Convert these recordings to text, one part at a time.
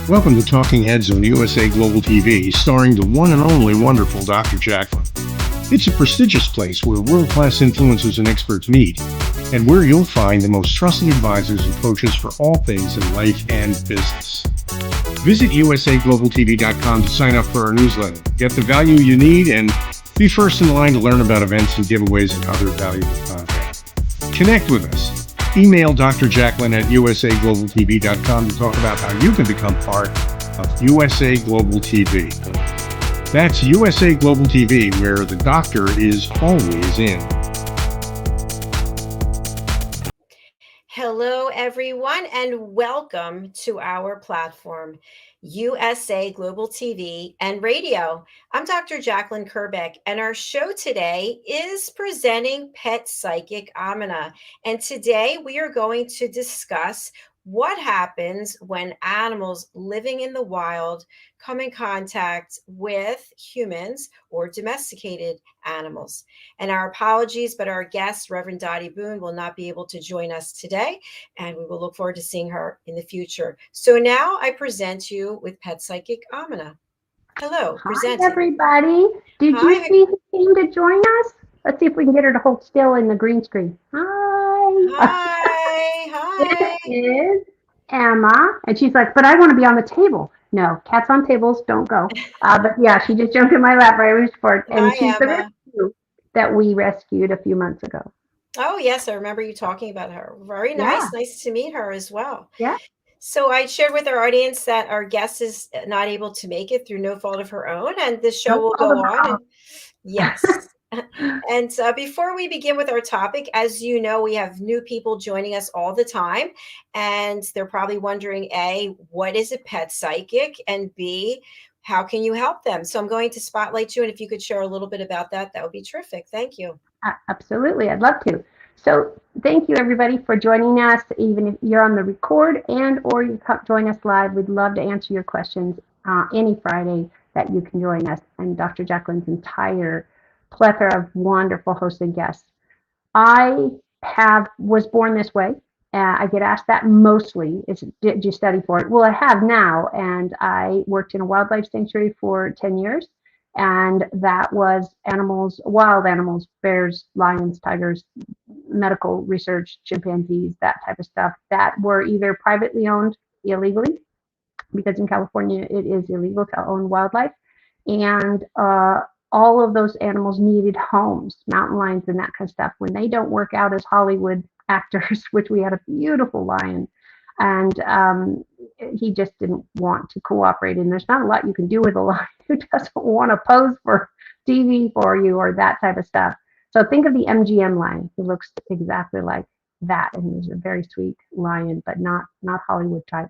Welcome to Talking Heads on USA Global TV, starring the one and only wonderful Dr. JACALYN. It's a prestigious place where world-class influencers and experts meet, and where you'll find the most trusted advisors and coaches for all things in life and business. Visit usaglobaltv.com to sign up for our newsletter, get the value you need, and be first in line to learn about events and giveaways and other valuable content. Connect with us. Email Dr. JACALYN at usaglobaltv.com to talk about how you can become part of USA Global TV. That's USA Global TV, where the doctor is always in. Hello, everyone, and welcome to our platform, USA Global TV and Radio. I'm Dr. JACALYN KERBECK, and our show today is presenting Pet Psychic Aminah. And today we are going to discuss what happens when animals living in the wild come in contact with humans or domesticated animals. And our apologies, but our guest, Reverend Dottie Boone, will not be able to join us today, and we will look forward to seeing her in the future. So now I present you with Pet Psychic Aminah. Hello, Hi, everybody. Did you see who came to join us? Let's see if we can get her to hold still in the green screen. Hi. This is Emma, and she's like, but I want to be on the table. No, cats on tables don't go. But yeah, she just jumped in my lap right before it. And she's the rescue that we rescued a few months ago. Oh, yes, I remember you talking about her. Very nice. Yeah. Nice to meet her as well. Yeah. So I shared with our audience that our guest is not able to make it through no fault of her own, and this show will go on. Yes. And before we begin with our topic, as you know, we have new people joining us all the time, and they're probably wondering, A, what is a pet psychic? And B, how can you help them? So I'm going to spotlight you, and if you could share a little bit about that, that would be terrific. Thank you. Absolutely. I'd love to. So thank you, everybody, for joining us. Even if you're on the record and or you join us live, we'd love to answer your questions any Friday that you can join us and Dr. JACALYN's entire plethora of wonderful hosts and guests. I was born this way. I get asked that mostly, did you study for it? Well, I have now, and I worked in a wildlife sanctuary for 10 years. And that was animals, wild animals, bears, lions, tigers, medical research, chimpanzees, that type of stuff that were either privately owned illegally, because in California it is illegal to own wildlife. And all of those animals needed homes, mountain lions and that kind of stuff. When they don't work out as Hollywood actors, which we had a beautiful lion, and he just didn't want to cooperate. And there's not a lot you can do with a lion who doesn't want to pose for TV for you or that type of stuff. So think of the MGM lion. He looks exactly like that, and he's a very sweet lion, but not Hollywood type.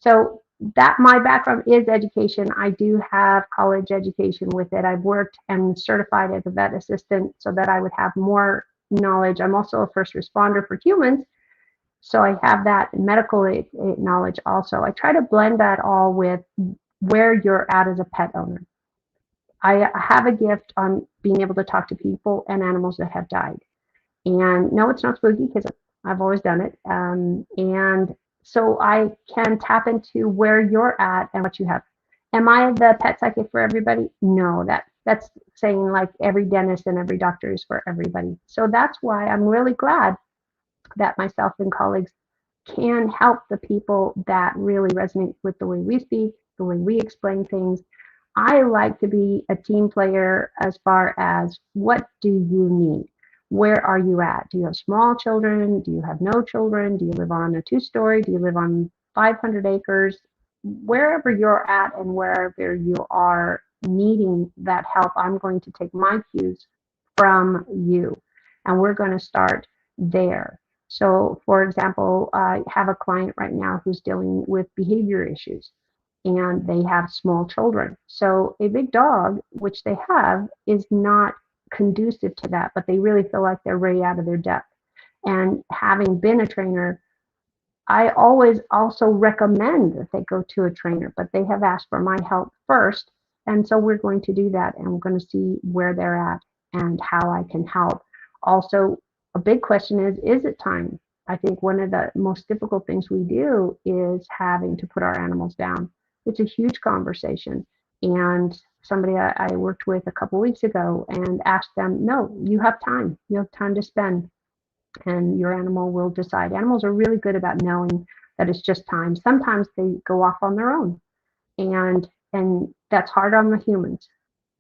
So that my background is education. I do have college education with it. I've worked and certified as a vet assistant so that I would have more knowledge. I'm also a first responder for humans, so I have that medical knowledge also. I try to blend that all with where you're at as a pet owner. I have a gift on being able to talk to people and animals that have died. And no, it's not spooky because I've always done it. And so I can tap into where you're at and what you have. Am I the pet psychic for everybody? No, that's saying like every dentist and every doctor is for everybody. So that's why I'm really glad that myself and colleagues can help the people that really resonate with the way we speak, the way we explain things. I like to be a team player as far as what do you need? Where are you at? Do you have small children? Do you have no children? Do you live on a 2-story? Do you live on 500 acres? Wherever you're at and wherever you are needing that help, I'm going to take my cues from you. And we're going to start there. So, for example, I have a client right now who's dealing with behavior issues, and they have small children. So a big dog, which they have, is not conducive to that, but they really feel like they're way out of their depth. And having been a trainer, I always also recommend that they go to a trainer, but they have asked for my help first. And so we're going to do that, and we're going to see where they're at and how I can help. Also, a big question is it time? I think one of the most difficult things we do is having to put our animals down. It's a huge conversation. And somebody I worked with a couple weeks ago and asked them, no, you have time. You have time to spend, and your animal will decide. Animals are really good about knowing that it's just time. Sometimes they go off on their own, and that's hard on the humans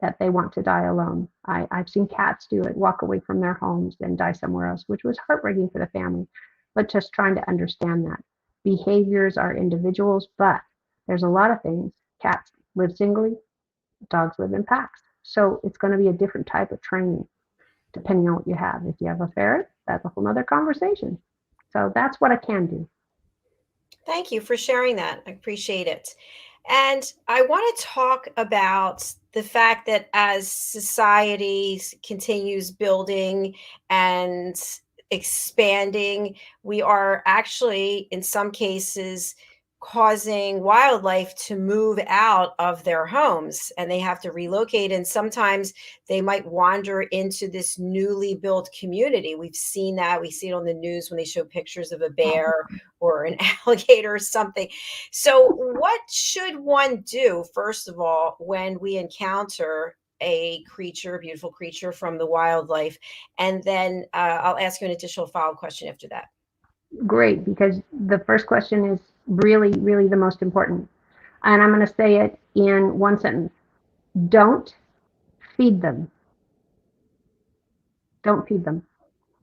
that they want to die alone. I've seen cats do it, walk away from their homes and die somewhere else, which was heartbreaking for the family. But just trying to understand that behaviors are individuals, but there's a lot of things. Cats live singly, dogs live in packs. So it's going to be a different type of training depending on what you have. If you have a ferret, that's a whole nother conversation. So that's what I can do. Thank you for sharing that. I appreciate it. And I want to talk about the fact that as society continues building and expanding, we are actually, in some cases, causing wildlife to move out of their homes, and they have to relocate. And sometimes they might wander into this newly built community. We've seen that. We see it on the news when they show pictures of a bear or an alligator or something. So, what should one do, first of all, when we encounter a creature, a beautiful creature from the wildlife? And then I'll ask you an additional follow-up question after that. Great, because the first question is really, really the most important. And I'm going to say it in one sentence. Don't feed them. Don't feed them.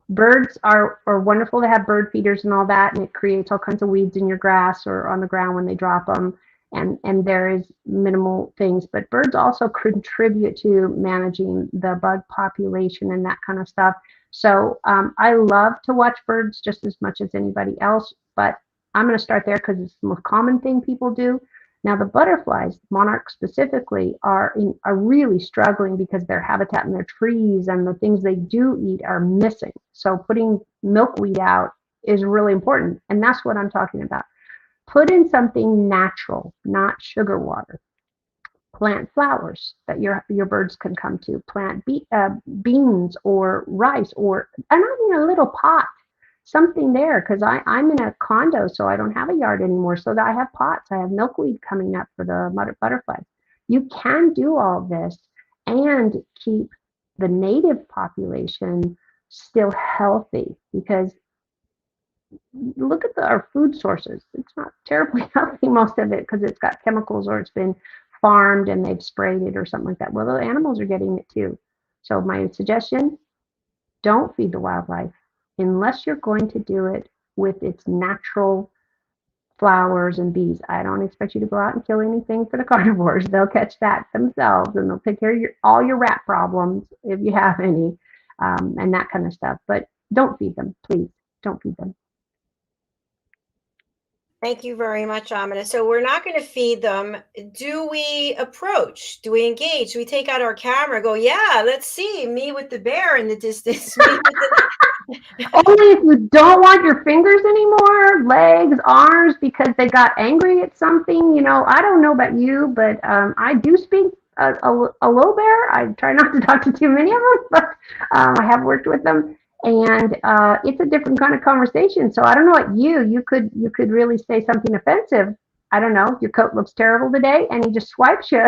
Birds are wonderful to have bird feeders and all that, and it creates all kinds of weeds in your grass or on the ground when they drop them. And there is minimal things, but birds also contribute to managing the bug population and that kind of stuff. So I love to watch birds just as much as anybody else, but I'm going to start there because it's the most common thing people do. Now the butterflies, monarchs specifically, are really struggling because their habitat and their trees and the things they do eat are missing. So putting milkweed out is really important, and that's what I'm talking about. Put in something natural, not sugar water. Plant flowers that your birds can come to. Plant beans or rice, or and I mean a little pot, something there, because I'm in a condo, so I don't have a yard anymore. So that I have pots. I have milkweed coming up for the butterflies. You can do all this and keep the native population still healthy, because look at our food sources. It's not terribly healthy, most of it, because it's got chemicals or it's been farmed and they've sprayed it or something like that. Well, the animals are getting it too. So my suggestion, don't feed the wildlife unless you're going to do it with its natural flowers and bees. I don't expect you to go out and kill anything for the carnivores. They'll catch that themselves, and they'll take care of all your rat problems if you have any, and that kind of stuff. But don't feed them, please. Don't feed them. Thank you very much, Amina. So we're not going to feed them. Do we approach? Do we engage? Do we take out our camera? Go, yeah, let's see me with the bear in the distance. Only if you don't want your fingers anymore, legs, arms, because they got angry at something. You know, I don't know about you, but I do speak a little bear. I try not to talk to too many of them, but I have worked with them. And it's a different kind of conversation. So I don't know what you could really say something offensive. I don't know. Your coat looks terrible today, and he just swipes you.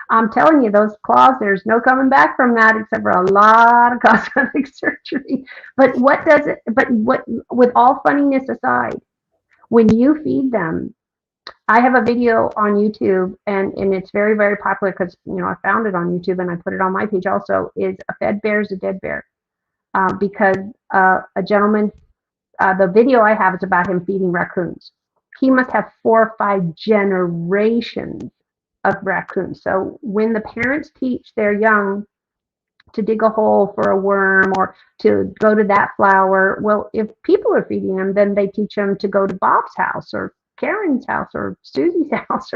I'm telling you, those claws, there's no coming back from that except for a lot of cosmetic surgery. But what does it? But what, with all funniness aside, when you feed them, I have a video on YouTube, and it's very, very popular because I found it on YouTube and I put it on my page also. Is a fed bear is a dead bear. Because a gentleman, the video I have is about him feeding raccoons. He must have 4 or 5 generations of raccoons. So when the parents teach their young to dig a hole for a worm or to go to that flower, well, if people are feeding them, then they teach them to go to Bob's house or Karen's house or Susie's house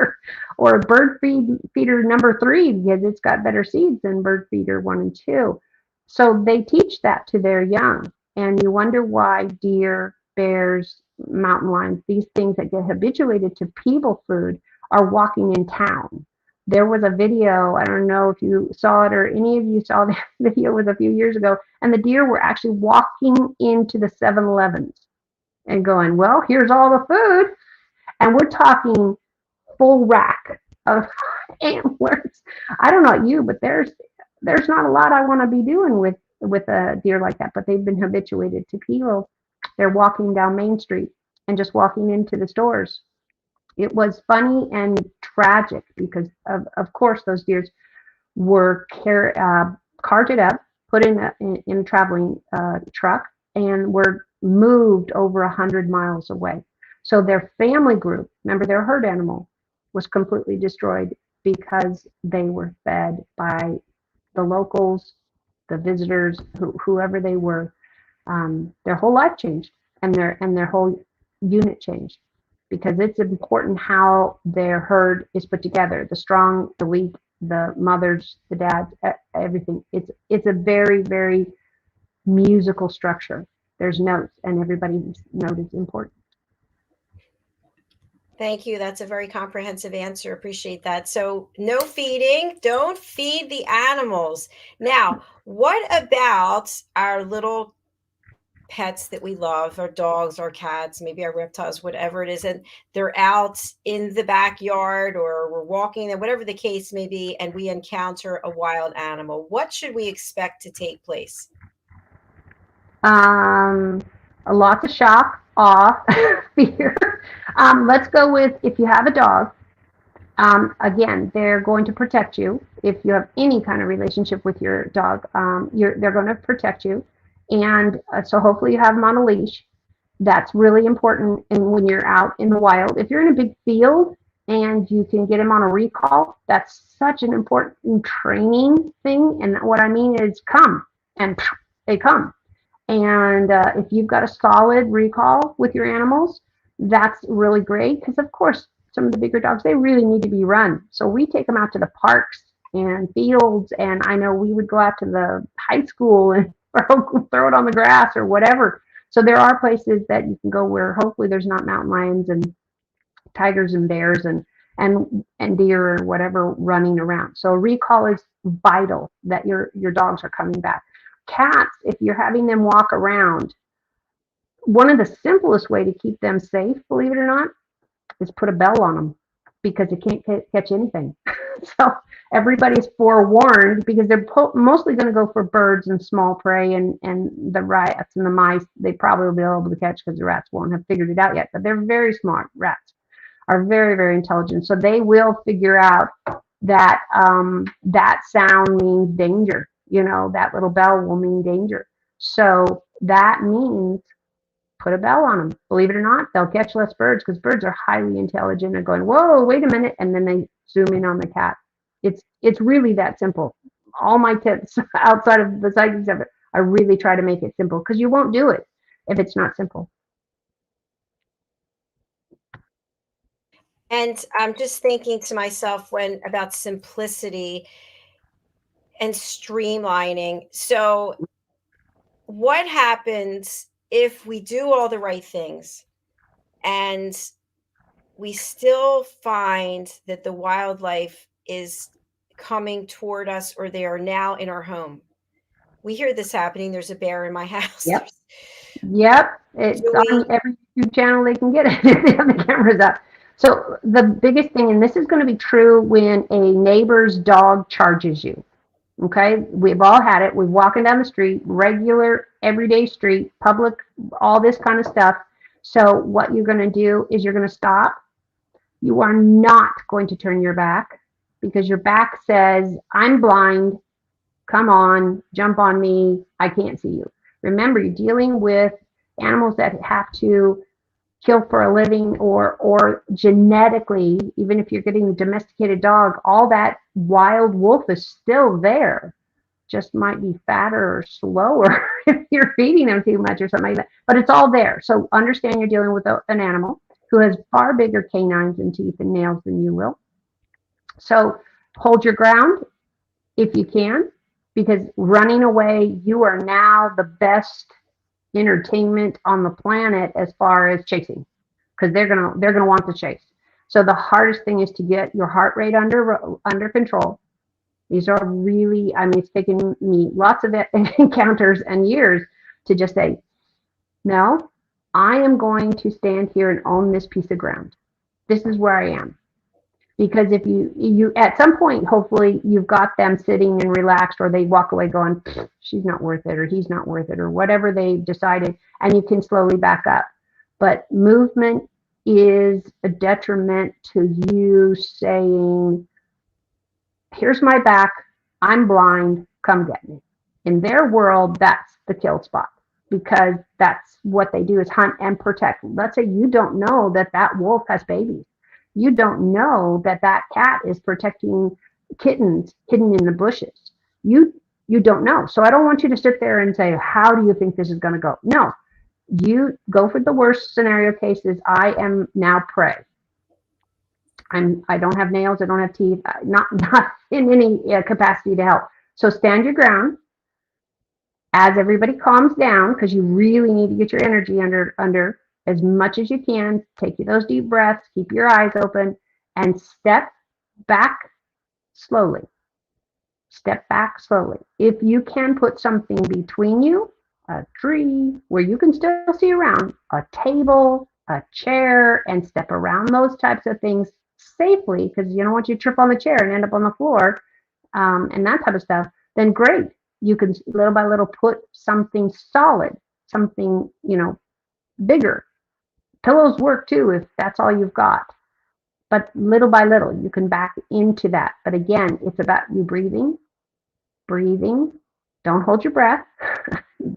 or bird feeder number 3, because it's got better seeds than bird feeder 1 and 2. So they teach that to their young, and you wonder why deer, bears, mountain lions, these things that get habituated to people food are walking in town. There was a video, I don't know if you saw it or any of you saw that video, was a few years ago, and the deer were actually walking into the 7-Elevens and going, well, here's all the food. And we're talking full rack of antlers. I don't know about you, but there's not a lot I want to be doing with a deer like that. But they've been habituated to people. They're walking down Main Street and just walking into the stores. It was funny and tragic because of course those deers were carted up, put in a traveling truck, and were moved over 100 miles away. So their family group, remember their herd animal, was completely destroyed because they were fed by the locals, the visitors, whoever they were. Their whole life changed, and their whole unit changed, because it's important how their herd is put together, the strong, the weak, the mothers, the dads, everything. It's a very, very musical structure. There's notes, and everybody's note is important. Thank you. That's a very comprehensive answer. Appreciate that. So no feeding. Don't feed the animals. Now, what about our little pets that we love, our dogs, our cats, maybe our reptiles, whatever it is, and they're out in the backyard or we're walking and whatever the case may be, and we encounter a wild animal? What should we expect to take place? A lot of shock, awe, fear. Let's go with, if you have a dog, again, they're going to protect you. If you have any kind of relationship with your dog, they're going to protect you. And so hopefully you have them on a leash. That's really important. And when you're out in the wild, if you're in a big field and you can get them on a recall, that's such an important training thing. And what I mean is come, and they come. And if you've got a solid recall with your animals, that's really great, because of course some of the bigger dogs, they really need to be run. So we take them out to the parks and fields, and I know we would go out to the high school and throw it on the grass or whatever. So there are places that you can go where hopefully there's not mountain lions and tigers and bears and deer or whatever running around. So recall is vital, that your dogs are coming back. Cats, if you're having them walk around, one of the simplest way to keep them safe, believe it or not, is put a bell on them, because it can't catch anything. So everybody's forewarned, because they're mostly going to go for birds and small prey, and the rats and the mice, they probably will be able to catch, because the rats won't have figured it out yet. But they're very smart. Rats are very, very intelligent. So they will figure out that that sound means danger. That little bell will mean danger. So that means put a bell on them. Believe it or not, they'll catch less birds, because birds are highly intelligent. They're going, whoa, wait a minute, and then they zoom in on the cat. It's really that simple. All my tips outside of the psychics of it, I really try to make it simple, because you won't do it if it's not simple. And I'm just thinking to myself about simplicity and streamlining. So what happens if we do all the right things and we still find that the wildlife is coming toward us, or they are now in our home? We hear this happening. There's a bear in my house. Yep. It's on every YouTube channel they can get it. They have the cameras up. So the biggest thing, and this is going to be true when a neighbor's dog charges you. Okay, we've all had it. We're walking down the street, regular, everyday street, public, all this kind of stuff. So what you're going to do is you're going to stop. You are not going to turn your back, because your back says, I'm blind. Come on, jump on me. I can't see you. Remember, you're dealing with animals that have to kill for a living, or genetically, even if you're getting a domesticated dog, all that wild wolf is still there. Just might be fatter or slower if you're feeding them too much or something like that. But it's all there. So understand you're dealing with an animal who has far bigger canines and teeth and nails than you will. So hold your ground if you can, because running away, you are now the best entertainment on the planet as far as chasing, because they're gonna want to chase. So the hardest thing is to get your heart rate under control. These are really, I mean, it's taken me lots of encounters and years to just say, no, I am going to stand here and own this piece of ground. This is where I am. Because if you at some point, hopefully you've got them sitting and relaxed, or they walk away going, she's not worth it, or he's not worth it, or whatever they decided, and you can slowly back up. But movement is a detriment to you saying, here's my back, I'm blind, come get me. In their world, that's the kill spot, because that's what they do, is hunt and protect. Let's say you don't know that that wolf has babies. You don't know that that cat is protecting kittens hidden in the bushes. You don't know. So I don't want you to sit there and say, how do you think this is going to go? No, you go for the worst scenario cases. I am now prey. I don't have nails, I don't have teeth, not in any capacity to help. So stand your ground as everybody calms down, because you really need to get your energy under as much as you can. Take those deep breaths, keep your eyes open, and step back slowly. Step back slowly. If you can put something between you, a tree where you can still see around, a table, a chair, and step around those types of things safely, because you don't want you to trip on the chair and end up on the floor, and that type of stuff, then great. You can little by little put something solid, something, bigger. Pillows work too if that's all you've got. But little by little, you can back into that. But again, it's about you breathing. Don't hold your breath.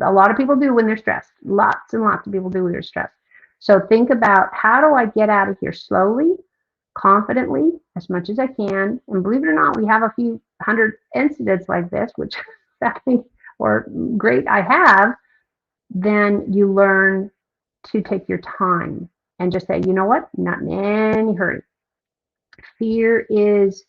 A lot of people do when they're stressed. Lots and lots of people do when they're stressed. So think about, how do I get out of here slowly, confidently, as much as I can? And believe it or not, we have a few hundred incidents like this, which or great I have. Then you learn to take your time and just say, you know what, not in any hurry. Fear is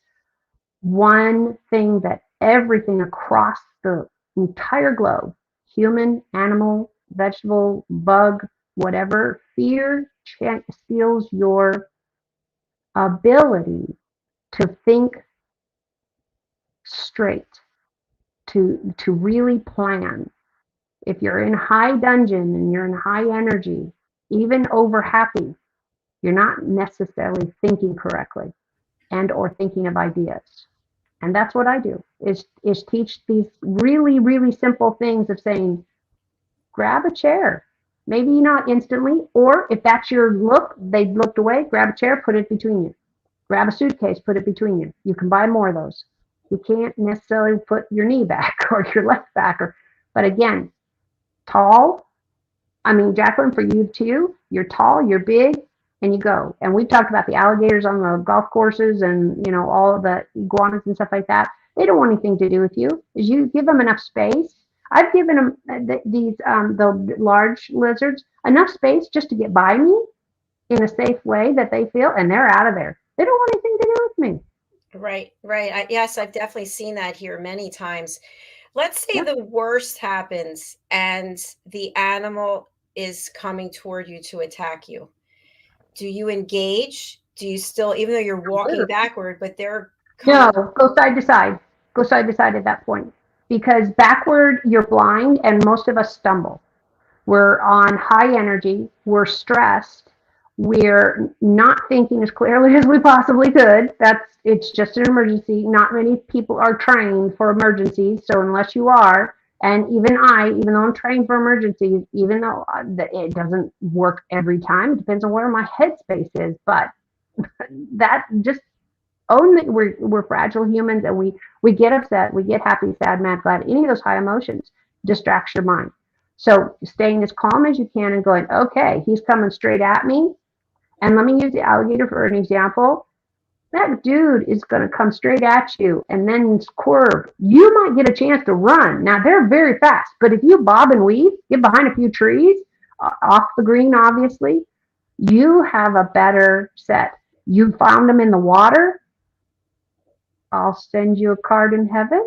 one thing that everything across the entire globe, human, animal, vegetable, bug, whatever, fear steals your ability to think straight, to really plan. If you're in high dungeon and you're in high energy, even over happy, you're not necessarily thinking correctly and or thinking of ideas. And that's what I do, is teach these really, really simple things of saying, grab a chair. Maybe not instantly, or if that's your look, they looked away, grab a chair, put it between you. Grab a suitcase, put it between you. You can buy more of those. You can't necessarily put your knee back or your left back, but again, tall. I mean, JACALYN, for you too, you're tall, you're big, and you go. And we talked about the alligators on the golf courses and, all of the iguanas and stuff like that. They don't want anything to do with you. Is you give them enough space. I've given them the large lizards enough space just to get by me in a safe way that they feel, and they're out of there. They don't want anything to do with me. Right. Yes, I've definitely seen that here many times. Let's say Yeah. the worst happens and the animal is coming toward you to attack you. Do you engage? Do you still, even though you're walking backward, but they're coming? No, go side to side. Go side to side at that point. Because backward, you're blind, and most of us stumble. We're on high energy. We're stressed. We're not thinking as clearly as we possibly could. It's just an emergency. Not many people are trained for emergencies. So unless you are, and even though I'm trained for emergencies, even though it doesn't work every time, it depends on where my headspace is. But that just own that we're fragile humans, and we get upset, we get happy, sad, mad, glad. Any of those high emotions distracts your mind. So staying as calm as you can and going, okay, he's coming straight at me. And let me use the alligator for an example. That dude is going to come straight at you and then swerve. You might get a chance to run. Now, they're very fast, but if you bob and weave, get behind a few trees, off the green, obviously, you have a better set. You found them in the water, I'll send you a card in heaven,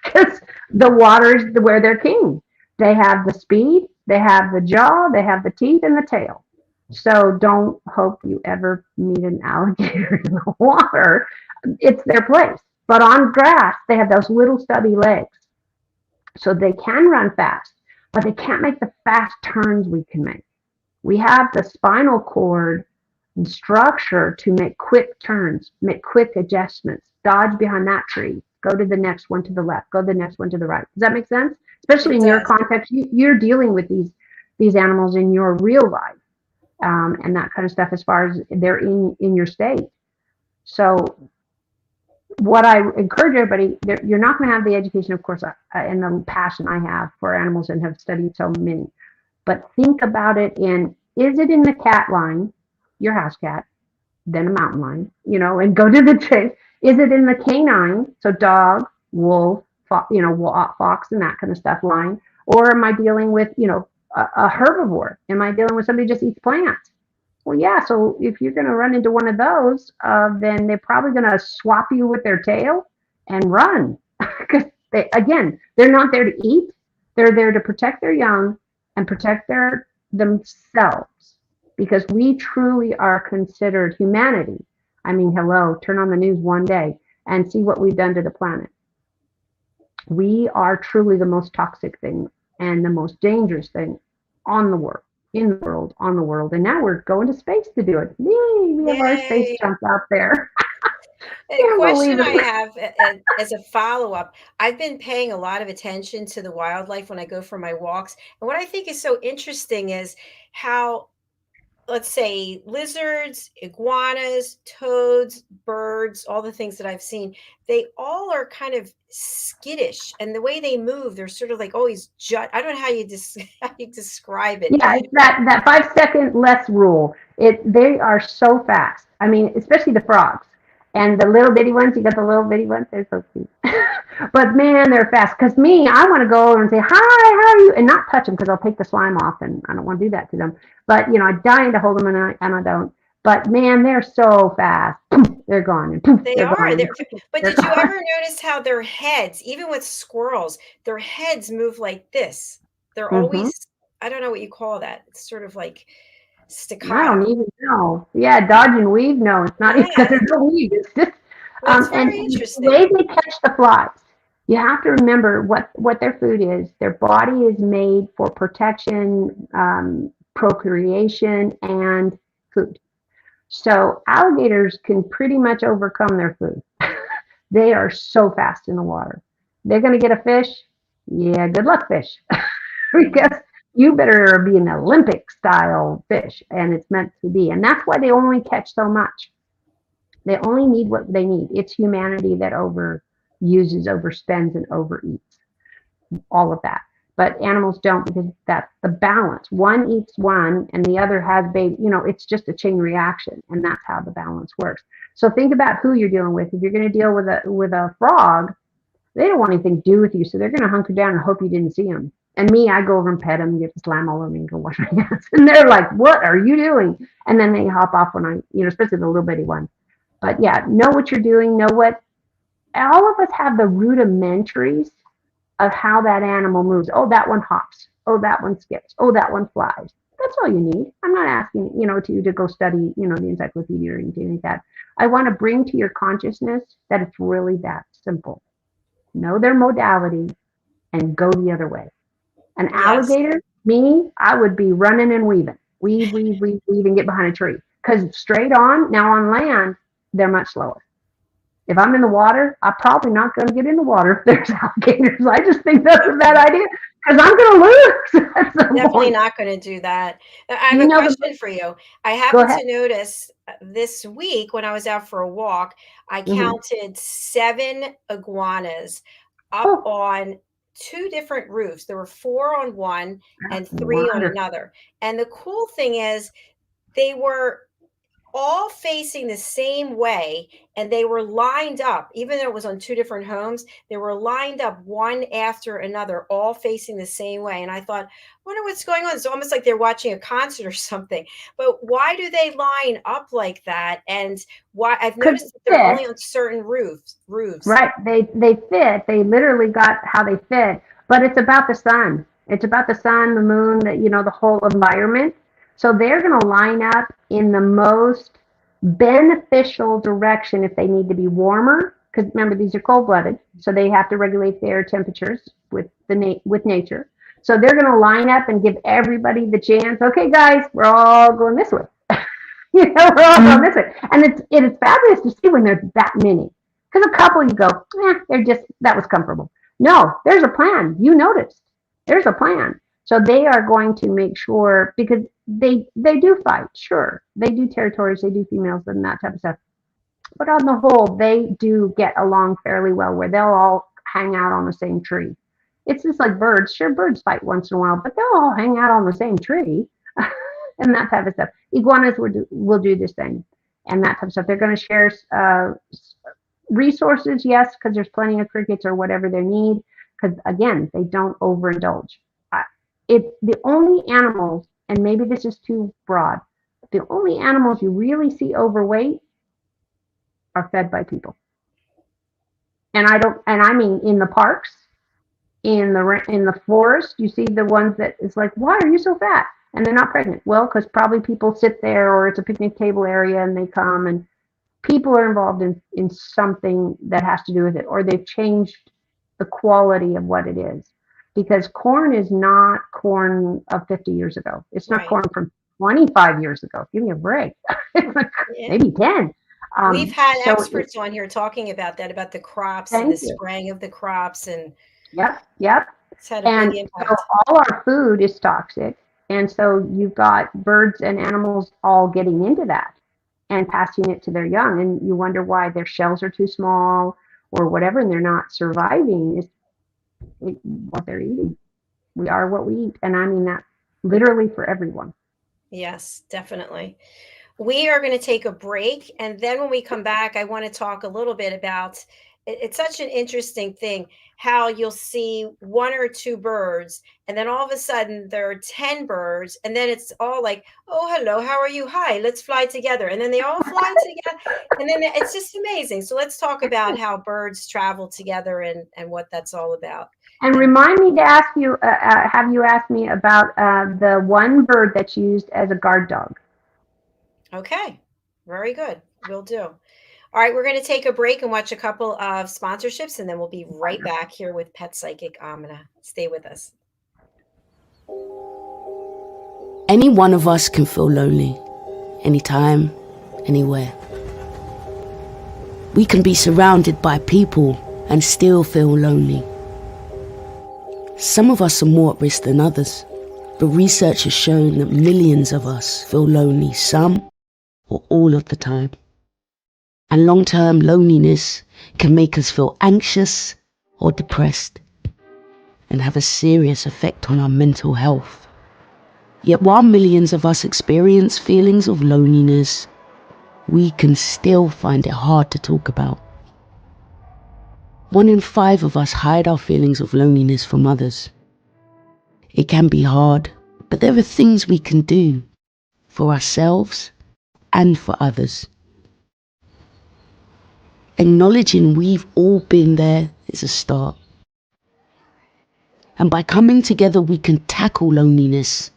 because the water is where they're king. They have the speed, they have the jaw, they have the teeth and the tail. So don't hope you ever meet an alligator in the water. It's their place. But on grass, they have those little stubby legs. So they can run fast, but they can't make the fast turns we can make. We have the spinal cord structure to make quick turns, make quick adjustments, dodge behind that tree, go to the next one to the left, go to the next one to the right. Does that make sense? Especially It in your does. context, you're dealing with these animals in your real life, and that kind of stuff as far as they're in your state. So what I encourage everybody, you're not going to have the education, of course, and the passion I have for animals and have studied so many. But think about it is it in the cat line, your house cat, then a mountain lion, and go to the chase. Is it in the canine, so dog, wolf, fox and that kind of stuff line? Or am I dealing with, a herbivore? Am I dealing with somebody who just eats plants? Well, yeah, so if you're going to run into one of those, then they're probably going to swap you with their tail and run. Because, they're not there to eat. They're there to protect their young and protect themselves. Because we truly are considered humanity. I mean, hello, turn on the news one day and see what we've done to the planet. We are truly the most toxic thing and the most dangerous thing on the world. In the world, on the world, and now we're going to space to do it. Yay, we have our space junk out there. A question I have as a follow-up, I've been paying a lot of attention to the wildlife when I go for my walks. And what I think is so interesting is how, let's say, lizards, iguanas, toads, birds, all the things that I've seen, they all are kind of skittish. And the way they move, they're sort of like always I don't know how you describe it. Yeah, it's that 5 second less rule. They are so fast. I mean, especially the frogs. And the little bitty ones, you got the little bitty ones, they're so cute. But man, they're fast. Because I want to go over and say, hi, how are you? And not touch them because I'll take the slime off and I don't want to do that to them. But, I'm dying to hold them and I don't. But man, they're so fast. They're gone. And poof, They they're are. gone. But did you ever notice how their heads, even with squirrels, their heads move like this? They're always, I don't know what you call that. It's sort of like staccato. I don't even know. Yeah, dodge and weave. No, it's not because there's no weave. It's just well, it's and very interesting. the way they catch the flies. You have to remember what their food is. Their body is made for protection, procreation, and food. So alligators can pretty much overcome their food. They are so fast in the water. They're going to get a fish. Yeah, good luck, fish. Because you better be an Olympic style fish, and it's meant to be. And that's why they only catch so much. They only need what they need. It's humanity that overuses, overspends, and overeats. All of that. But animals don't, because that's the balance. One eats one and the other has baby. It's just a chain reaction, and that's how the balance works. So think about who you're dealing with. If you're going to deal with a frog, they don't want anything to do with you, so they're going to hunker down and hope you didn't see them. And me, I go over and pet them, and get the slime all over me and go wash my hands. And they're like, what are you doing? And then they hop off when especially the little bitty one. But yeah, know what you're doing. Know what, all of us have the rudimentaries of how that animal moves. Oh, that one hops. Oh, that one skips. Oh, that one flies. That's all you need. I'm not asking, to go study, the encyclopedia or anything like that. I want to bring to your consciousness that it's really that simple. Know their modality and go the other way. An alligator, I would be running and weaving. Weave, and get behind a tree. Because straight on, now on land, they're much slower. If I'm in the water, I'm probably not going to get in the water if there's alligators. I just think that's a bad idea because I'm going to lose. Definitely not going to do that. I have a question for you. I happened to notice this week when I was out for a walk, I counted 7 iguanas up on 2 different roofs. There were 4 on one and 3 on another. And the cool thing is they were all facing the same way, and they were lined up. Even though it was on 2 different homes, they were lined up one after another, all facing the same way. And I thought, I wonder what's going on. It's almost like they're watching a concert or something. But why do they line up like that? And why? I've noticed that they're only on certain roofs. Right. They fit. They literally got how they fit. But it's about the sun. It's about the sun, the moon, the whole environment. So they're going to line up in the most beneficial direction if they need to be warmer. Because remember, these are cold-blooded, so they have to regulate their temperatures with nature. So they're going to line up and give everybody the chance. Okay, guys, we're all going this way. We're all going this way. And it is fabulous to see when there's that many. Because a couple you go, that was comfortable. No, there's a plan. You noticed. There's a plan. So they are going to make sure, because they do fight, sure. They do territories, they do females and that type of stuff. But on the whole, they do get along fairly well where they'll all hang out on the same tree. It's just like birds. Sure, birds fight once in a while, but they'll all hang out on the same tree and that type of stuff. Iguanas will do this thing and that type of stuff. They're going to share resources, yes, because there's plenty of crickets or whatever they need. Because again, they don't overindulge. It's the only animals, and maybe this is too broad, the only animals you really see overweight are fed by people. And I mean in the parks, in the forest, you see the ones that it's like, why are you so fat? And they're not pregnant. Well, because probably people sit there, or it's a picnic table area, and they come, and people are involved in something that has to do with it, or they've changed the quality of what it is. Because corn is not corn of 50 years ago. It's not corn from 25 years ago. Give me a break. Maybe 10. We've had experts on here talking about that, about the crops and the spraying of the crops. And Yep. It's had a big impact. So all our food is toxic. And so you've got birds and animals all getting into that and passing it to their young. And you wonder why their shells are too small or whatever, and they're not surviving. Is what they're eating. We are what we eat. And I mean that literally for everyone. Yes, definitely. We are going to take a break. And then when we come back, I want to talk a little bit about, it's such an interesting thing how you'll see one or two birds, and then all of a sudden there are 10 birds, and then it's all like, oh, hello, how are you? Hi, let's fly together. And then they all fly together. And then it's just amazing. So let's talk about how birds travel together and what that's all about. And remind me to ask you, have you asked me about the one bird that's used as a guard dog? Okay, very good. Will do. All right, we're going to take a break and watch a couple of sponsorships, and then we'll be right back here with Pet Psychic Aminah. Stay with us. Any one of us can feel lonely, anytime, anywhere. We can be surrounded by people and still feel lonely. Some of us are more at risk than others, but research has shown that millions of us feel lonely some or all of the time. And long-term loneliness can make us feel anxious or depressed and have a serious effect on our mental health. Yet while millions of us experience feelings of loneliness, we can still find it hard to talk about. 1 in 5 of us hide our feelings of loneliness from others. It can be hard, but there are things we can do for ourselves and for others. Acknowledging we've all been there is a start. And by coming together, we can tackle loneliness.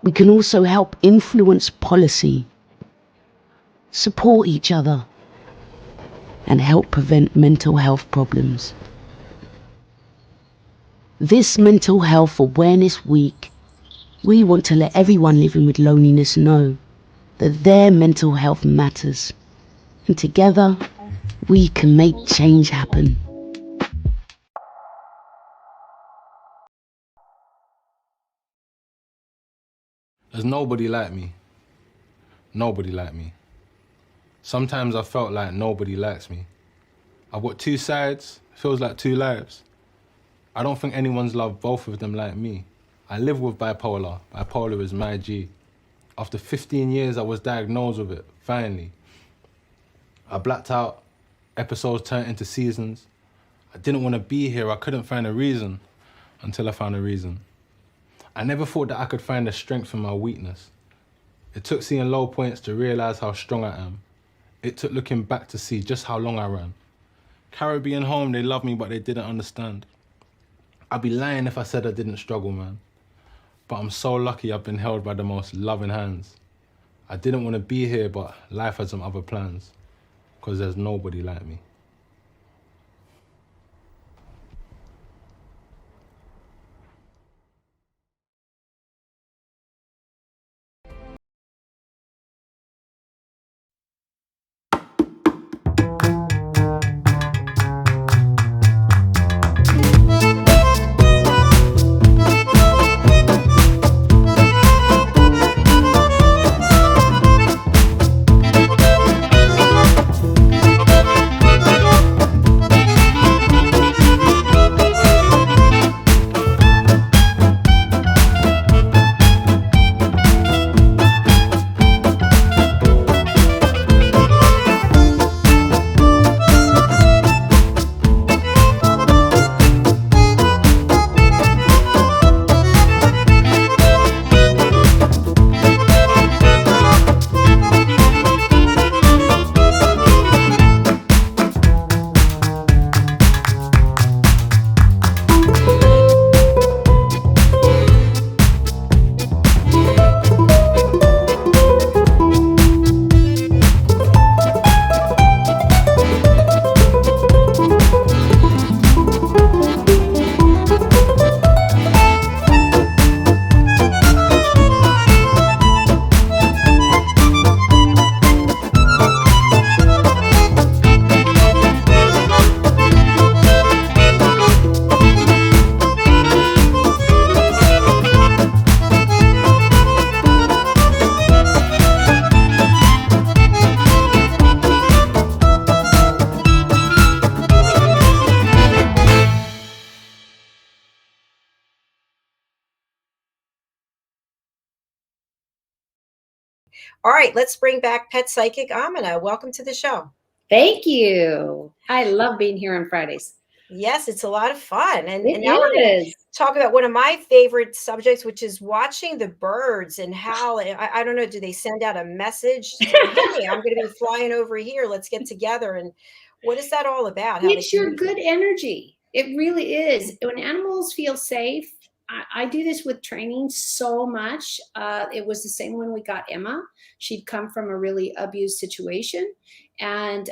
We can also help influence policy, support each other, and help prevent mental health problems. This Mental Health Awareness Week, we want to let everyone living with loneliness know that their mental health matters. And together, we can make change happen. There's nobody like me. Nobody like me. Sometimes I felt like nobody likes me. I've got 2 sides, feels like 2 lives. I don't think anyone's loved both of them like me. I live with bipolar. Bipolar is my G. After 15 years, I was diagnosed with it, finally. I blacked out, episodes turned into seasons. I didn't want to be here, I couldn't find a reason, until I found a reason. I never thought that I could find the strength in my weakness. It took seeing low points to realize how strong I am. It took looking back to see just how long I ran. Caribbean home, they love me, but they didn't understand. I'd be lying if I said I didn't struggle, man. But I'm so lucky I've been held by the most loving hands. I didn't want to be here, but life had some other plans, because there's nobody like me. All right, let's bring back pet psychic Aminah. Welcome to the show. Thank you. I love being here on Fridays. Yes, it's a lot of fun. And It now we're going to is. talk about one of my favorite subjects, which is watching the birds and how, I don't know, do they send out a message saying, hey, I'm going to be flying over here. Let's get together. And what is that all about? How It's they your good energy. It really is. When animals feel safe, I do this with training so much. It was the same when we got Emma. She'd come from a really abused situation, and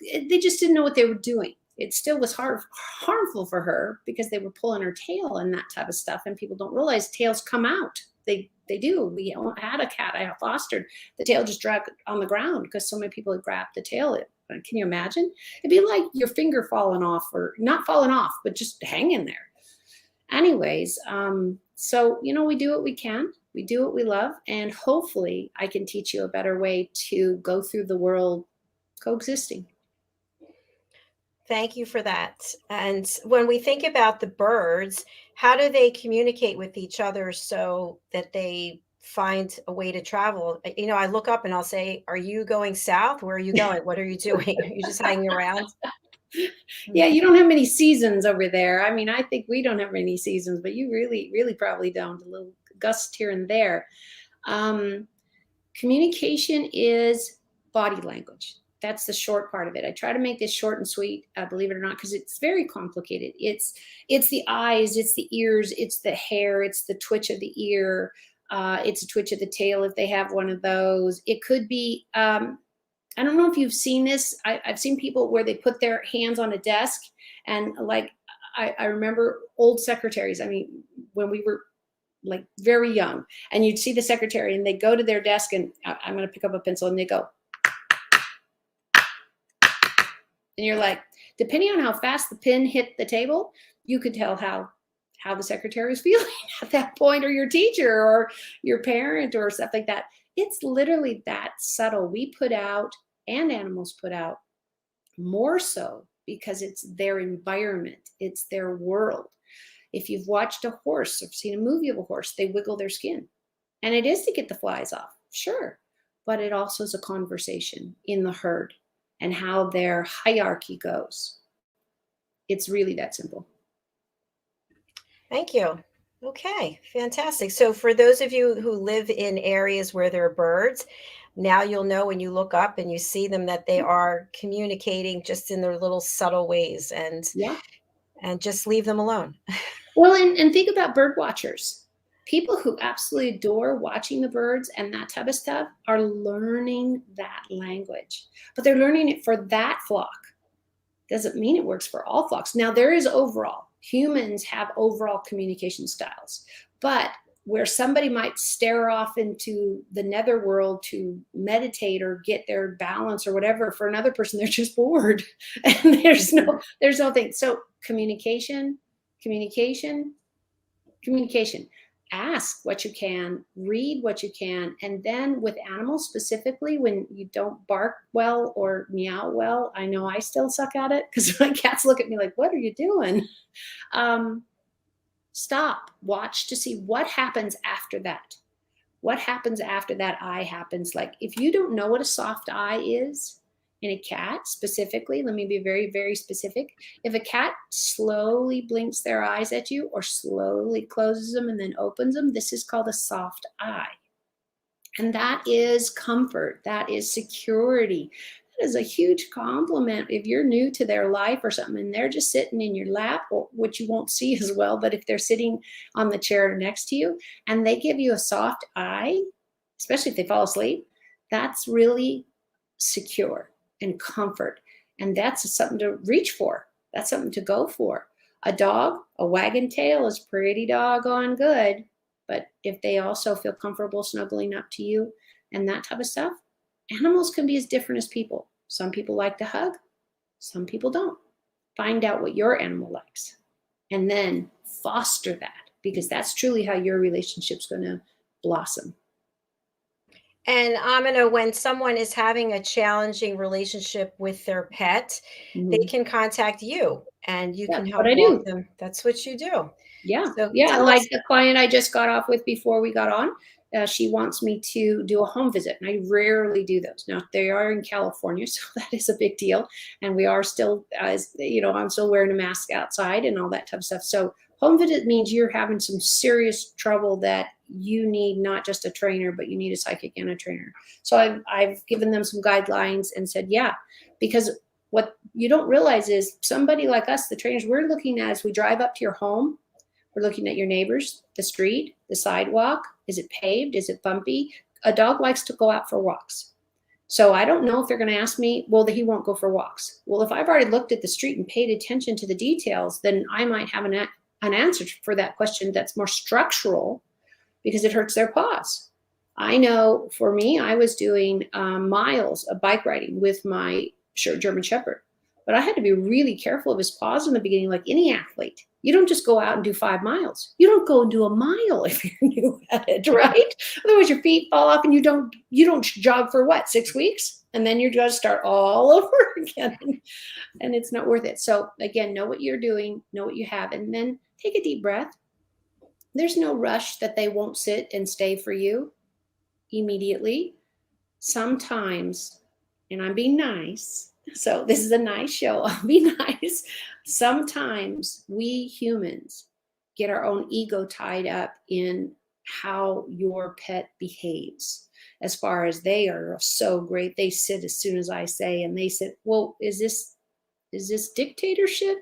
they just didn't know what they were doing. It still was harmful for her because they were pulling her tail and that type of stuff. And people don't realize tails come out. They do. We had a cat I fostered. The tail just dragged on the ground because so many people had grabbed the tail. Can you imagine? It'd be like your finger falling off, or not falling off, but just hanging there. Anyways, so, we do what we can. We do what we love. And hopefully I can teach you a better way to go through the world coexisting. Thank you for that. And when we think about the birds, how do they communicate with each other so that they find a way to travel? I look up and I'll say, are you going south? Where are you going? What are you doing? Are you just hanging around? Yeah, you don't have many seasons over there. I mean, I think we don't have many seasons, but you really, really probably don't. A little gust here and there. Communication is body language. That's the short part of it. I try to make this short and sweet, believe it or not, because it's very complicated. It's the eyes, it's the ears, it's the hair, it's the twitch of the ear, it's a twitch of the tail if they have one of those. It could be, I don't know if you've seen this. I've seen people where they put their hands on a desk, and like I remember old secretaries. I mean, when we were like very young, and you'd see the secretary and they go to their desk and I'm going to pick up a pencil and they go. And you're like, depending on how fast the pen hit the table, you could tell how the secretary is feeling at that point, or your teacher or your parent or stuff like that. It's literally that subtle. We put out, and animals put out, more so because it's their environment. It's their world. If you've watched a horse or seen a movie of a horse, they wiggle their skin. And it is to get the flies off, sure. But it also is a conversation in the herd and how their hierarchy goes. It's really that simple. Thank you. Okay, fantastic. So for those of you who live in areas where there are birds, now you'll know when you look up and you see them that they are communicating just in their little subtle ways, and just leave them alone. Well, and think about bird watchers. People who absolutely adore watching the birds and that type of stuff are learning that language, but they're learning it for that flock. Doesn't mean it works for all flocks. Now, there is overall. Humans have overall communication styles, but where somebody might stare off into the netherworld to meditate or get their balance or whatever, for another person, they're just bored and there's no thing. So communication. Ask what you can, read what you can, and then with animals specifically, when you don't bark well or meow well, I know I still suck at it because my cats look at me like, what are you doing? Stop, watch to see what happens after that. What happens after that eye happens. Like, if you don't know what a soft eye is in a cat specifically, let me be very, very specific. If a cat slowly blinks their eyes at you or slowly closes them and then opens them, this is called a soft eye. And that is comfort. That is security. That is a huge compliment if you're new to their life or something and they're just sitting in your lap, or which you won't see as well, but if they're sitting on the chair next to you and they give you a soft eye, especially if they fall asleep, that's really secure and comfort. And that's something to reach for. That's something to go for. A dog, a wagging tail is pretty doggone good. But if they also feel comfortable snuggling up to you and that type of stuff, animals can be as different as people. Some people like to hug. Some people don't. Find out what your animal likes and then foster that, because that's truly how your relationship's going to blossom. And Amina, when someone is having a challenging relationship with their pet, they Mhm. can contact you and you can That's what help I walk do. them. That's what you do. Yeah, So yeah. tell Like us. the client I just got off with before we got on, she wants me to do a home visit, and I rarely do those. Now they are in California, so that is a big deal, and we are still, as you know, I'm still wearing a mask outside and all that type of stuff. So home visit means you're having some serious trouble that you need not just a trainer, but you need a psychic and a trainer. So I've given them some guidelines and said, yeah, because what you don't realize is somebody like us, the trainers, we're looking at as we drive up to your home. We're looking at your neighbors, the street, the sidewalk. Is it paved? Is it bumpy? A dog likes to go out for walks. So I don't know if they're going to ask me, well, he won't go for walks. Well, if I've already looked at the street and paid attention to the details, then I might have an answer for that question that's more structural because it hurts their paws. I know for me, I was doing miles of bike riding with my German Shepherd, but I had to be really careful of his paws in the beginning, like any athlete. You don't just go out and do 5 miles. You don't go and do a mile if you're new at it, right? Otherwise, your feet fall off, and you don't jog for what, 6 weeks, and then you're going to start all over again, and it's not worth it. So again, know what you're doing, know what you have, and then take a deep breath. There's no rush that they won't sit and stay for you immediately. Sometimes, and I'm being nice, so this is a nice show, I'll be nice. Sometimes we humans get our own ego tied up in how your pet behaves. As far as they are so great, they sit as soon as I say, and they sit, well, is this dictatorship?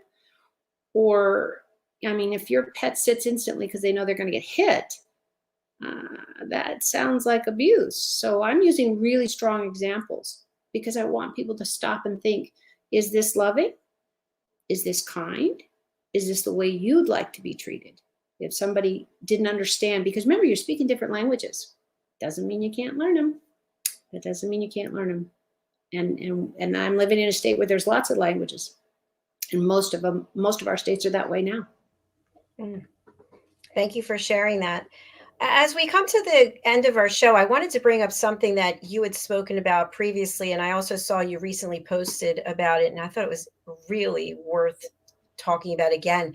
Or, I mean, if your pet sits instantly because they know they're going to get hit, that sounds like abuse. So I'm using really strong examples because I want people to stop and think, is this loving? Is this kind? Is this the way you'd like to be treated? If somebody didn't understand, because remember, you're speaking different languages. Doesn't mean you can't learn them. That doesn't mean you can't learn them. And I'm living in a state where there's lots of languages. And most of our states are that way now. Thank you for sharing that. As we come to the end of our show, I wanted to bring up something that you had spoken about previously, and I also saw you recently posted about it, and I thought it was really worth talking about again.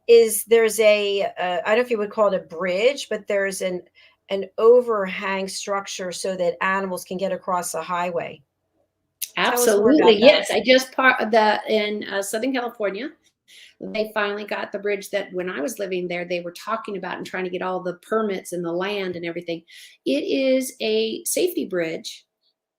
There's I don't know if you would call it a bridge, but there's an overhang structure so that animals can get across the highway. Tell us more Absolutely, about that. yes. I just in Southern California. They finally got the bridge that when I was living there, they were talking about and trying to get all the permits and the land and everything. It is a safety bridge.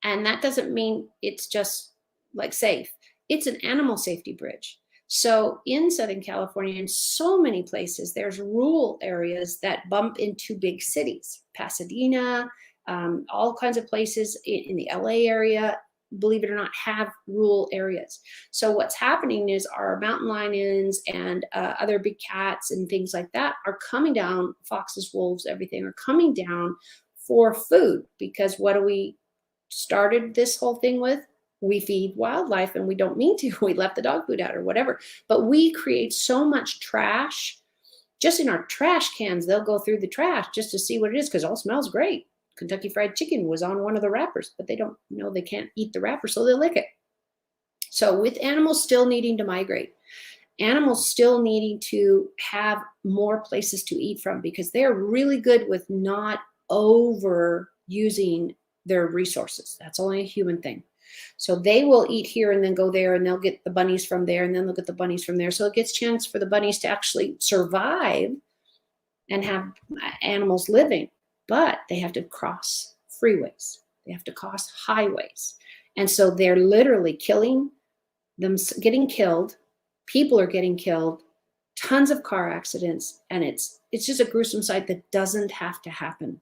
And that doesn't mean it's just like safe. It's an animal safety bridge. So in Southern California, in so many places, there's rural areas that bump into big cities, Pasadena, all kinds of places in the LA area, believe it or not, have rural areas. So what's happening is our mountain lions and other big cats and things like that are coming down, foxes, wolves, everything are coming down for food, because what do we started this whole thing with? We feed wildlife, and we don't mean to. We left the dog food out or whatever. But we create so much trash just in our trash cans. They'll go through the trash just to see what it is because it all smells great. Kentucky Fried Chicken was on one of the wrappers, but they don't know they can't eat the wrapper, so they'll lick it. So with animals still needing to migrate, animals still needing to have more places to eat from, because they're really good with not overusing their resources. That's only a human thing. So they will eat here and then go there, and they'll get the bunnies from there, and then they'll get the bunnies from there. So it gets a chance for the bunnies to actually survive and have animals living. But they have to cross freeways. They have to cross highways. And so they're literally killing them, getting killed. People are getting killed, tons of car accidents. And it's just a gruesome sight that doesn't have to happen,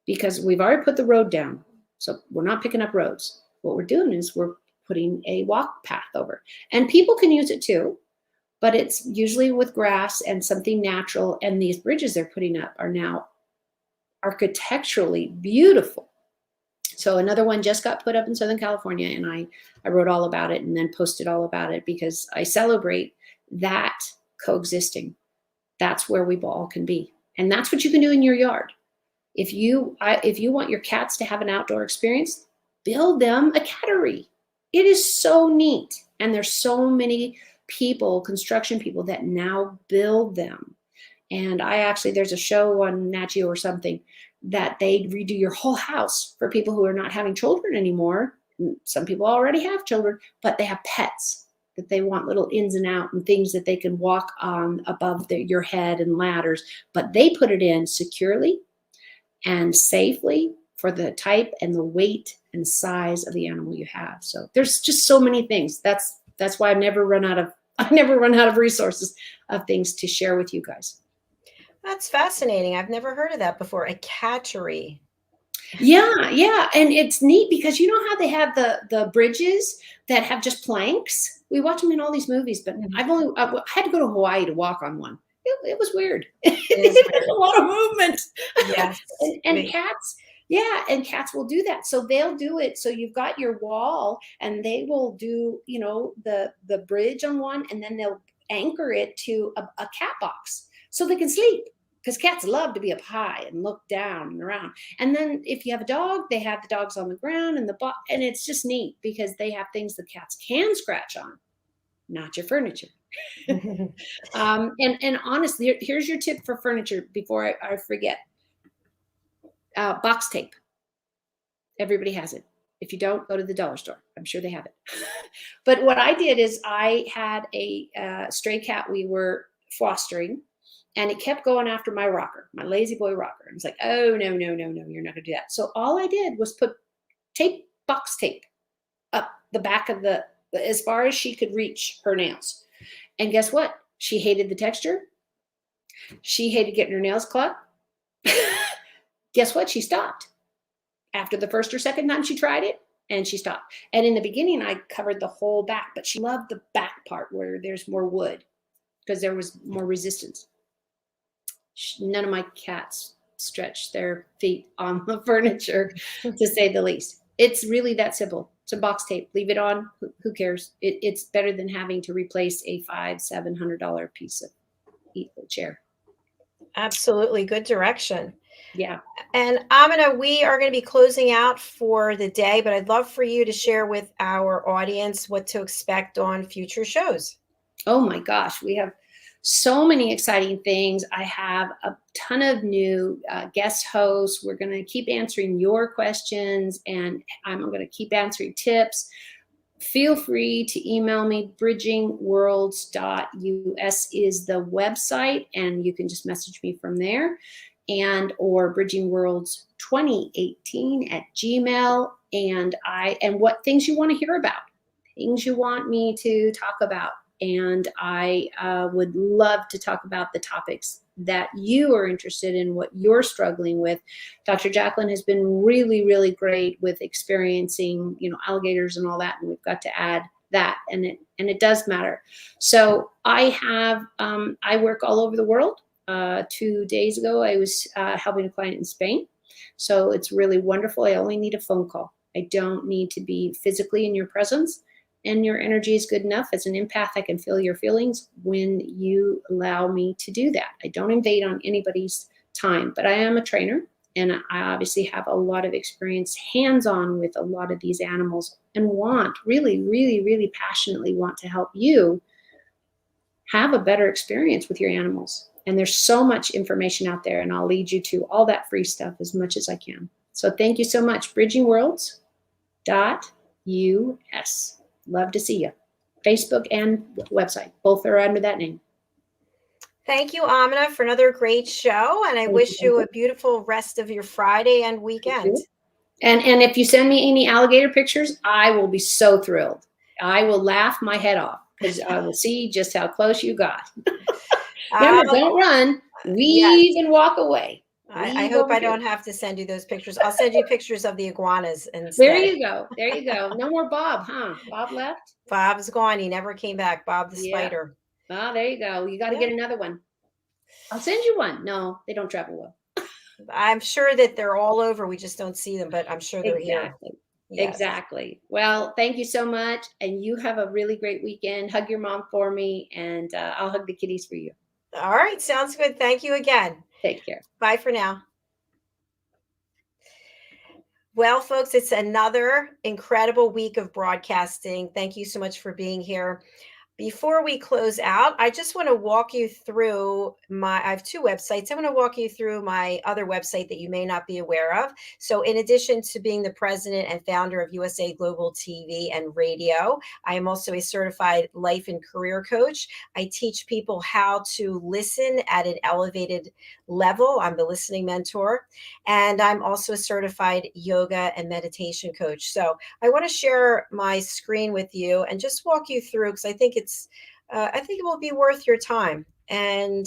because we've already put the road down. So we're not picking up roads. What we're doing is we're putting a walk path over, and people can use it too, but it's usually with grass and something natural. And these bridges they're putting up are now architecturally beautiful. So another one just got put up in Southern California, and I wrote all about it and then posted all about it because I celebrate that coexisting. That's where we all can be. And that's what you can do in your yard. If you want your cats to have an outdoor experience, build them a cattery. It is so neat. And there's so many people, construction people, that now build them. And there's a show on Nat Geo or something that they redo your whole house for people who are not having children anymore. Some people already have children, but they have pets that they want, little ins and out and things that they can walk on above your head and ladders. But they put it in securely and safely for the type and the weight and size of the animal you have. So there's just so many things. That's why I never run out of resources of things to share with you guys. That's fascinating. I've never heard of that before. A cattery. Yeah. And it's neat because you know how they have the bridges that have just planks? We watch them in all these movies, but I had to go to Hawaii to walk on one. It was weird. There's a lot of movement. Yes. and cats, yeah, and cats will do that. So they'll do it. So you've got your wall, and they will do, the bridge on one, and then they'll anchor it to a cat box so they can sleep. Because cats love to be up high and look down and around. And then if you have a dog, they have the dogs on the ground and and it's just neat because they have things the cats can scratch on, not your furniture. And honestly, here's your tip for furniture before I forget. Box tape. Everybody has it. If you don't, go to the dollar store. I'm sure they have it. But what I did is I had a stray cat we were fostering, and it kept going after my rocker, my lazy boy rocker. I was like, oh, no, you're not going to do that. So all I did was put box tape up the back of as far as she could reach her nails. And guess what? She hated the texture. She hated getting her nails cut. Guess what? She stopped. After the first or second time she tried it, and she stopped. And in the beginning, I covered the whole back, but she loved the back part where there's more wood because there was more resistance. None of my cats stretch their feet on the furniture, to say the least. It's really that simple. It's a box tape. Leave it on. Who cares? It's better than having to replace a $500-700 piece of chair. Absolutely. Good direction. Yeah. And Aminah, we are going to be closing out for the day, but I'd love for you to share with our audience what to expect on future shows. Oh my gosh, we have so many exciting things. I have a ton of new guest hosts. We're going to keep answering your questions, and I'm going to keep answering tips. Feel free to email me. bridgingworlds.us is the website, and you can just message me from there. Or bridgingworlds2018@gmail. And what things you want to hear about, things you want me to talk about. And I would love to talk about the topics that you are interested in, what you're struggling with. Dr. JACALYN has been really, really great with experiencing, alligators and all that. And we've got to add that, and it does matter. So I work all over the world. 2 days ago, I was helping a client in Spain. So it's really wonderful. I only need a phone call. I don't need to be physically in your presence. And your energy is good enough. As an empath, I can feel your feelings when you allow me to do that. I don't invade on anybody's time, but I am a trainer, and I obviously have a lot of experience hands-on with a lot of these animals, and really, really, really passionately want to help you have a better experience with your animals. And there's so much information out there, and I'll lead you to all that free stuff as much as I can. So thank you so much. bridgingworlds.us. Love to see you. Facebook and website. Both are under that name. Thank you, Aminah, for another great show. And I wish you a beautiful rest of your Friday and weekend. And if you send me any alligator pictures, I will be so thrilled. I will laugh my head off because I will see just how close you got. Remember, don't run. Weave and walk away. I hope I don't have to send you those pictures. I'll send you pictures of the iguanas instead. There you go. No more Bob, huh? Bob left? Bob's gone. He never came back. Bob the spider. Oh, there you go. You got to get another one. I'll send you one. No, they don't travel well. I'm sure that they're all over. We just don't see them, but I'm sure they're here. Yes. Exactly. Well, thank you so much. And you have a really great weekend. Hug your mom for me, and I'll hug the kitties for you. All right. Sounds good. Thank you again. Take care. Bye for now. Well, folks, it's another incredible week of broadcasting. Thank you so much for being here. Before we close out, I just want to walk you through I have two websites. I want to walk you through my other website that you may not be aware of. So, in addition to being the president and founder of USA Global TV and Radio, I am also a certified life and career coach. I teach people how to listen at an elevated level. I'm the listening mentor, and I'm also a certified yoga and meditation coach. So, I want to share my screen with you and just walk you through because I think it will be worth your time. And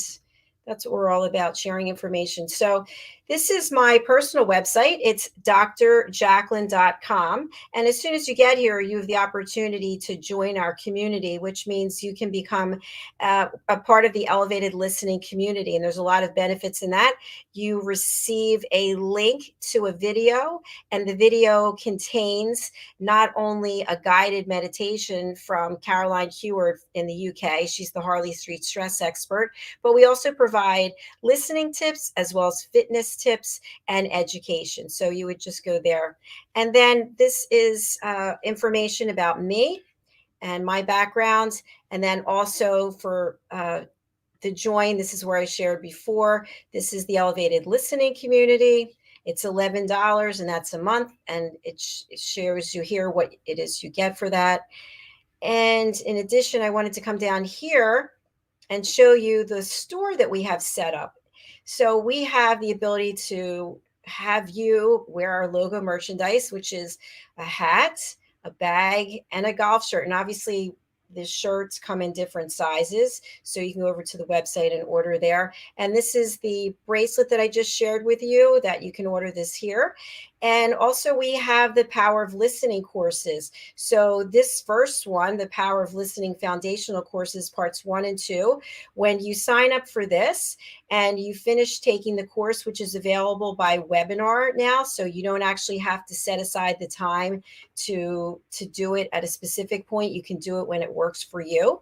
that's what we're all about, sharing information. So this is my personal website. It's drjacalyn.com. And as soon as you get here, you have the opportunity to join our community, which means you can become a part of the elevated listening community. And there's a lot of benefits in that. You receive a link to a video, and the video contains not only a guided meditation from Caroline Heward in the UK. She's the Harley Street stress expert, but we also provide listening tips as well as fitness tips and education. So you would just go there. And then this is information about me and my background. And then also for the join, this is where I shared before. This is the elevated listening community. It's $11 and that's a month. And it shares you here what it is you get for that. And in addition, I wanted to come down here and show you the store that we have set up. So we have the ability to have you wear our logo merchandise, which is a hat, a bag, and a golf shirt. And obviously, the shirts come in different sizes. So you can go over to the website and order there. And this is the bracelet that I just shared with you that you can order this here. And also we have the Power of Listening courses. So this first one, the Power of Listening Foundational Courses, parts 1 and 2, when you sign up for this and you finish taking the course, which is available by webinar now, so you don't actually have to set aside the time to do it at a specific point. You can do it when it works for you.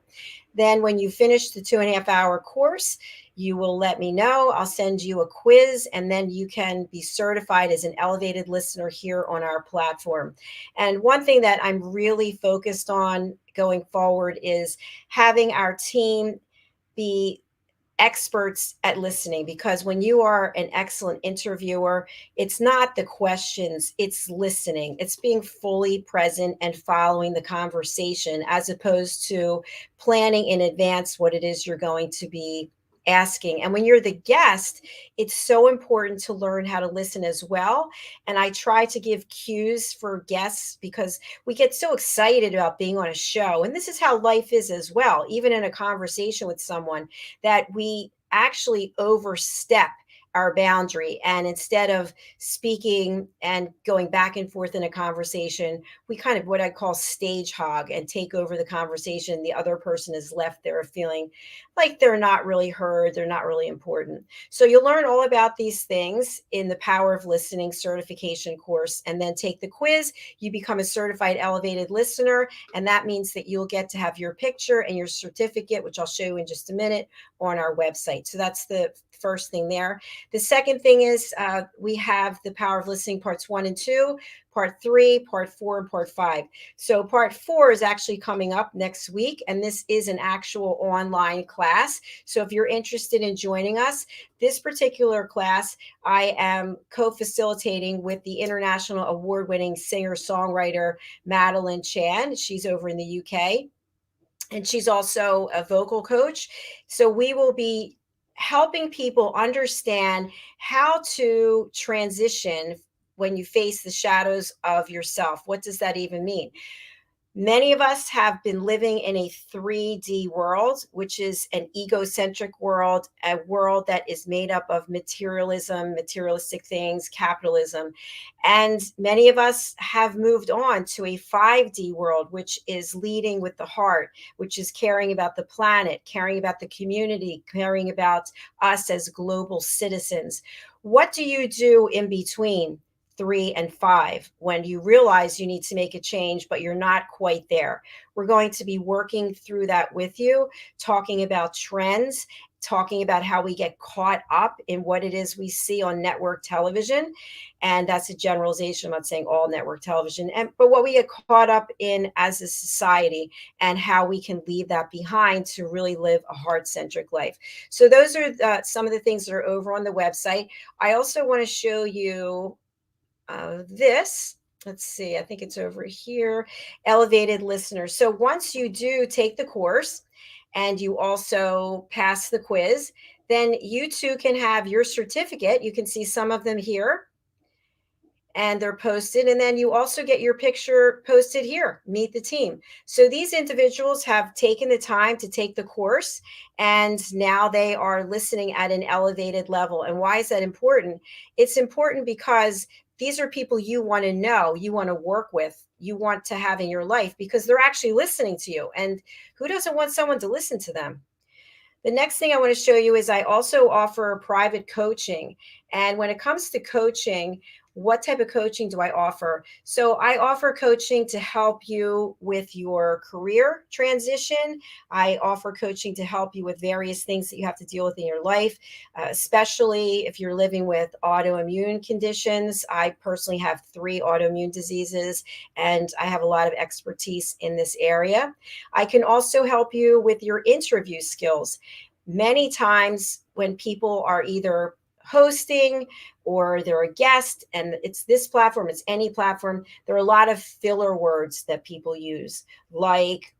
Then when you finish the 2.5-hour course, you will let me know. I'll send you a quiz, and then you can be certified as an elevated listener here on our platform. And one thing that I'm really focused on going forward is having our team be experts at listening, because when you are an excellent interviewer, it's not the questions, it's listening. It's being fully present and following the conversation as opposed to planning in advance what it is you're going to be asking. And when you're the guest, it's so important to learn how to listen as well. And I try to give cues for guests because we get so excited about being on a show. And this is how life is as well, even in a conversation with someone, that we actually overstep our boundary. And instead of speaking and going back and forth in a conversation, we kind of what I call stage hog and take over the conversation. The other person is left there feeling like they're not really heard, they're not really important. So you'll learn all about these things in the Power of Listening certification course, and then take the quiz. You become a certified elevated listener, and that means that you'll get to have your picture and your certificate, which I'll show you in just a minute, on our website. So that's the first thing there. The second thing is we have the Power of Listening parts 1 and 2, part 3, part 4, and part 5. So part 4 is actually coming up next week, and this is an actual online class. So if you're interested in joining us, this particular class, I am co-facilitating with the international award-winning singer-songwriter Madeline Chan. She's over in the UK, and she's also a vocal coach. So we will be helping people understand how to transition when you face the shadows of yourself. What does that even mean? Many of us have been living in a 3D world, which is an egocentric world, a world that is made up of materialism, materialistic things, capitalism. And many of us have moved on to a 5D world, which is leading with the heart, which is caring about the planet, caring about the community, caring about us as global citizens. What do you do in between 3 and 5 when you realize you need to make a change, but you're not quite there? We're going to be working through that with you, talking about trends talking about how we get caught up in what it is we see on network television. And that's a generalization. I'm not saying all network television, but what we get caught up in as a society and how we can leave that behind to really live a heart-centric life. So those are some of the things that are over on the website. I also want to show you this. Let's see, I think it's over here, elevated listeners. So once you do take the course and you also pass the quiz, then you too can have your certificate. You can see some of them here and they're posted. And then you also get your picture posted here, meet the team. So these individuals have taken the time to take the course and now they are listening at an elevated level. And why is that important? It's important because these are people you want to know, you want to work with, you want to have in your life because they're actually listening to you. And who doesn't want someone to listen to them? The next thing I want to show you is I also offer private coaching. And when it comes to coaching, what type of coaching do I offer? So I offer coaching to help you with your career transition. I offer coaching to help you with various things that you have to deal with in your life, especially if you're living with autoimmune conditions. I personally have 3 autoimmune diseases, and I have a lot of expertise in this area. I can also help you with your interview skills. Many times when people are either hosting or they're a guest, and it's this platform, it's any platform, there are a lot of filler words that people use, like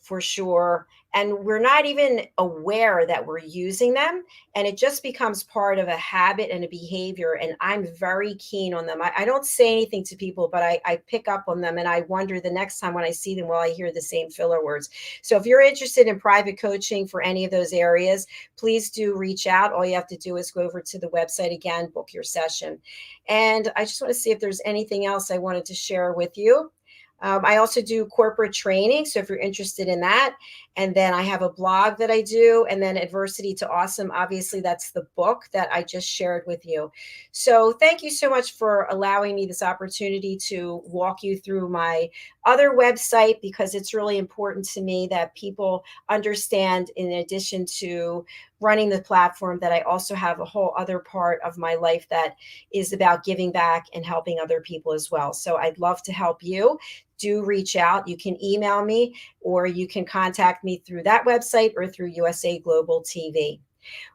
for sure, and we're not even aware that we're using them, and it just becomes part of a habit and a behavior. And I'm very keen on them. I don't say anything to people, but I pick up on them, and I wonder the next time when I see them, will I hear the same filler words? So if you're interested in private coaching for any of those areas, please do reach out. All you have to do is go over to the website again, book your session. And I just want to see if there's anything else I wanted to share with you. I also do corporate training. So if you're interested in that, and then I have a blog that I do, and then Adversity to Awesome. Obviously, that's the book that I just shared with you. So thank you so much for allowing me this opportunity to walk you through my other website, because it's really important to me that people understand, in addition to running the platform, that I also have a whole other part of my life that is about giving back and helping other people as well. So I'd love to help you. Do reach out. You can email me, or you can contact me through that website or through USA Global TV.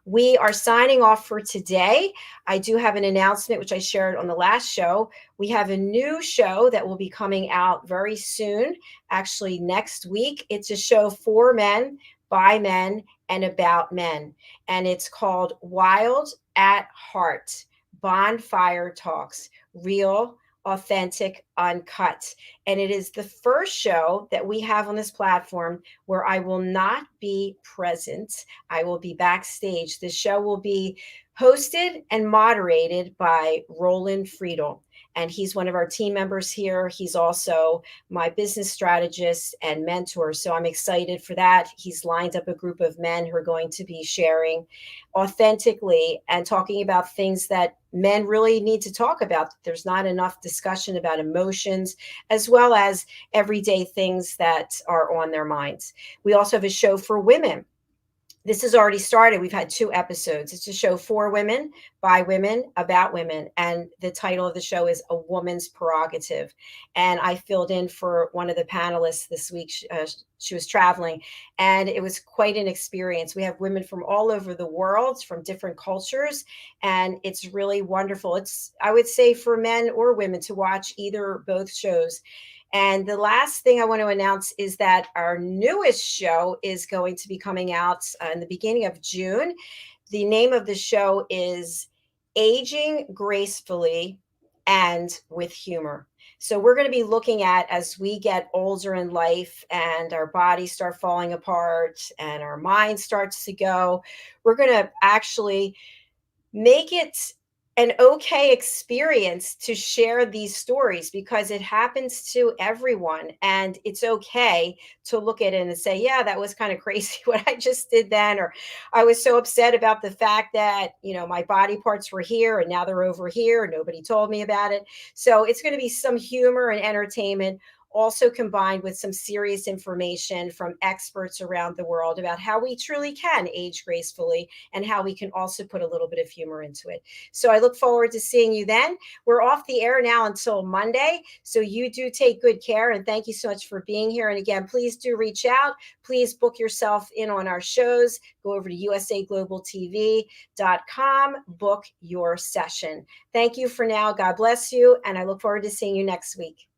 We are signing off for today. I do have an announcement, which I shared on the last show. We have a new show that will be coming out very soon, actually next week. It's a show for men, by men, and about men. And it's called Wild at Heart, Bonfire Talks, Real, Authentic, Uncut. And it is the first show that we have on this platform where I will not be present. I will be backstage. The show will be hosted and moderated by Roland Friedel. And he's one of our team members here. He's also my business strategist and mentor. So I'm excited for that. He's lined up a group of men who are going to be sharing authentically and talking about things that men really need to talk about. There's not enough discussion about emotions, as well as everyday things that are on their minds. We also have a show for women. This has already started. We've had 2 episodes. It's a show for women, by women, about women. And the title of the show is A Woman's Prerogative. And I filled in for one of the panelists this week. She was traveling, and it was quite an experience. We have women from all over the world, from different cultures, and it's really wonderful. It's, I would say, for men or women to watch either or both shows. And the last thing I want to announce is that our newest show is going to be coming out in the beginning of June. The name of the show is Aging Gracefully and with Humor. So we're going to be looking at, as we get older in life and our bodies start falling apart and our mind starts to go, we're going to actually make it an okay experience to share these stories, because it happens to everyone, and it's okay to look at it and say, yeah, that was kind of crazy what I just did then, or I was so upset about the fact that, my body parts were here and now they're over here and nobody told me about it. So it's going to be some humor and entertainment also combined with some serious information from experts around the world about how we truly can age gracefully and how we can also put a little bit of humor into it. So I look forward to seeing you then. We're off the air now until Monday, so you do take good care, and thank you so much for being here. And again, please do reach out. Please book yourself in on our shows. Go over to usaglobaltv.com, book your session. Thank you for now. God bless you, and I look forward to seeing you next week.